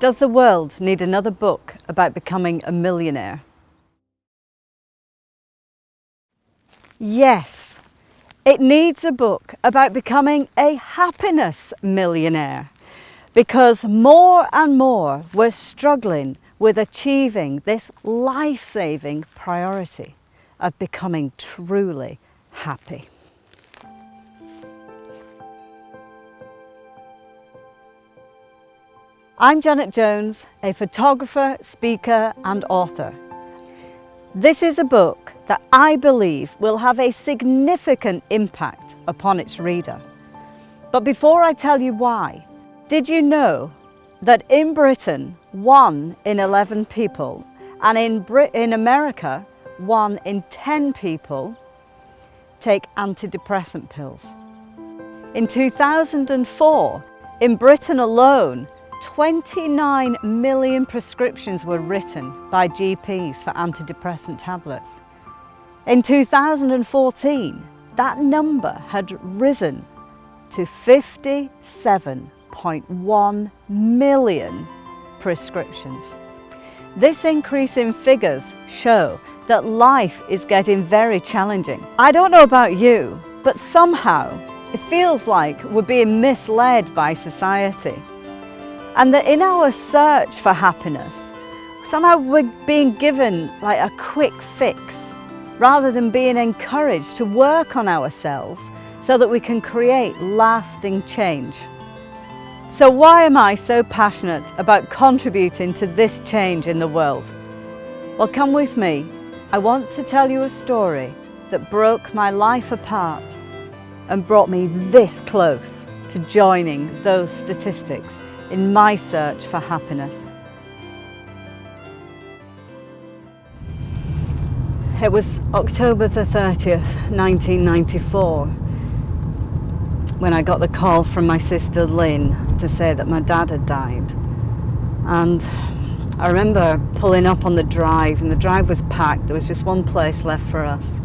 Does the world need another book about becoming a millionaire? Yes, it needs a book about becoming a happiness millionaire, because more and more we're struggling with achieving this life-saving priority of becoming truly happy. I'm Janet Jones, a photographer, speaker and author. This is a book that I believe will have a significant impact upon its reader. But before I tell you why, did you know that in Britain, 1 in 11 people, and in America, 1 in 10 people take antidepressant pills? In 2004, in Britain alone, 29 million prescriptions were written by GPs for antidepressant tablets. In 2014, that number had risen to 57.1 million prescriptions. This increase in figures show that life is getting very challenging. I don't know about you, but somehow it feels like we're being misled by society. And that in our search for happiness, somehow we're being given like a quick fix, rather than being encouraged to work on ourselves so that we can create lasting change. So why am I so passionate about contributing to this change in the world? Well, come with me. I want to tell you a story that broke my life apart and brought me this close to joining those statistics in my search for happiness. It was October the 30th, 1994, when I got the call from my sister Lynn to say that my dad had died. And I remember pulling up on the drive, and the drive was packed. There was just one place left for us.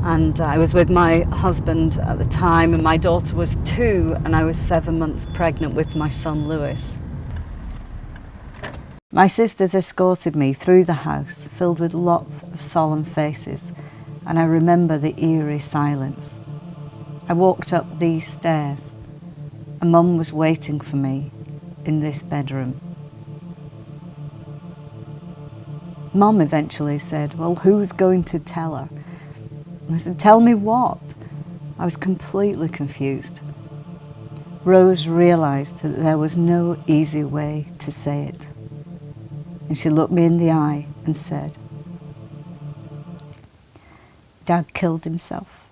And I was with my husband at the time, and my daughter was 2, and I was 7 months pregnant with my son Lewis. My sisters escorted me through the house, filled with lots of solemn faces, and I remember the eerie silence. I walked up these stairs, and Mum was waiting for me in this bedroom. Mum eventually said, "Well, who's going to tell her?" I said, "Tell me what?" I was completely confused. Rose realised that there was no easy way to say it. And she looked me in the eye and said, "Dad killed himself."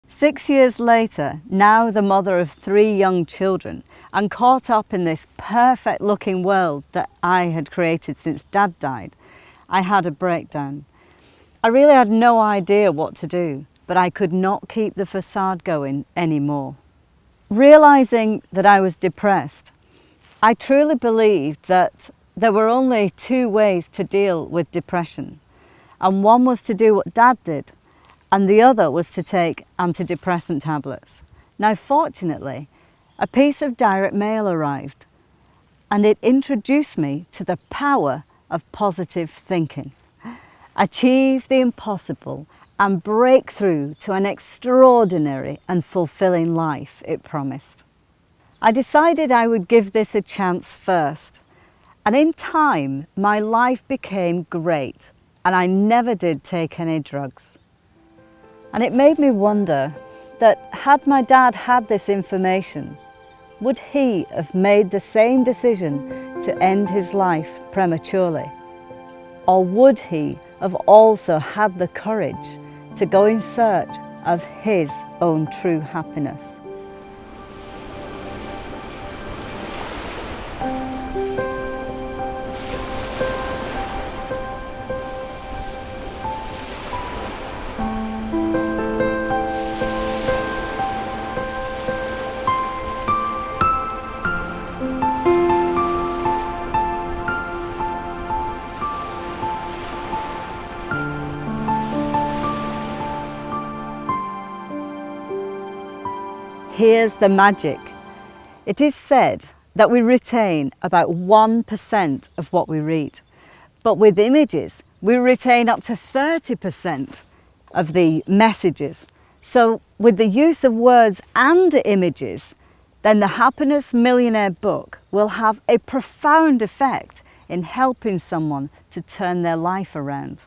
Six years later, now the mother of 3 young children, and caught up in this perfect looking world that I had created since Dad died, I had a breakdown. I really had no idea what to do, but I could not keep the facade going anymore. Realising that I was depressed, I truly believed that there were only 2 ways to deal with depression, and one was to do what Dad did, and the other was to take antidepressant tablets. Now, fortunately, a piece of direct mail arrived, and it introduced me to the power of positive thinking. Achieve the impossible and break through to an extraordinary and fulfilling life, it promised. I decided I would give this a chance first, and in time my life became great, and I never did take any drugs. And it made me wonder that had my dad had this information, would he have made the same decision to end his life prematurely? Or would he have also had the courage to go in search of his own true happiness? here's the magic. It is said that we retain about 1% of what we read, but with images, we retain up to 30% of the messages. So with the use of words and images, then the Happiness Millionaire book will have a profound effect in helping someone to turn their life around.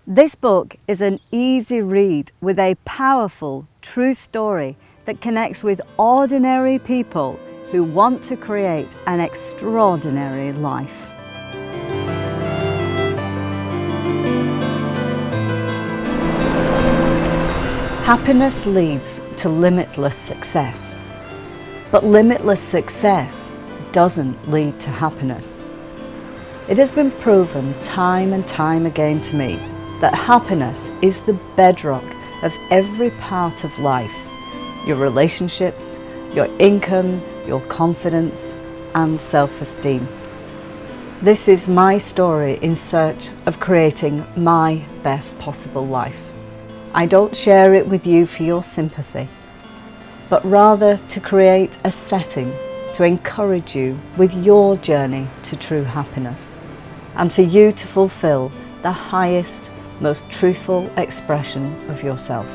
This book is an easy read with a powerful, true story that connects with ordinary people who want to create an extraordinary life. Happiness leads to limitless success, but limitless success doesn't lead to happiness. It has been proven time and time again to me that happiness is the bedrock of every part of life: your relationships, your income, your confidence, and self-esteem. This is my story in search of creating my best possible life. I don't share it with you for your sympathy, but rather to create a setting to encourage you with your journey to true happiness, and for you to fulfill the highest, most truthful expression of yourself.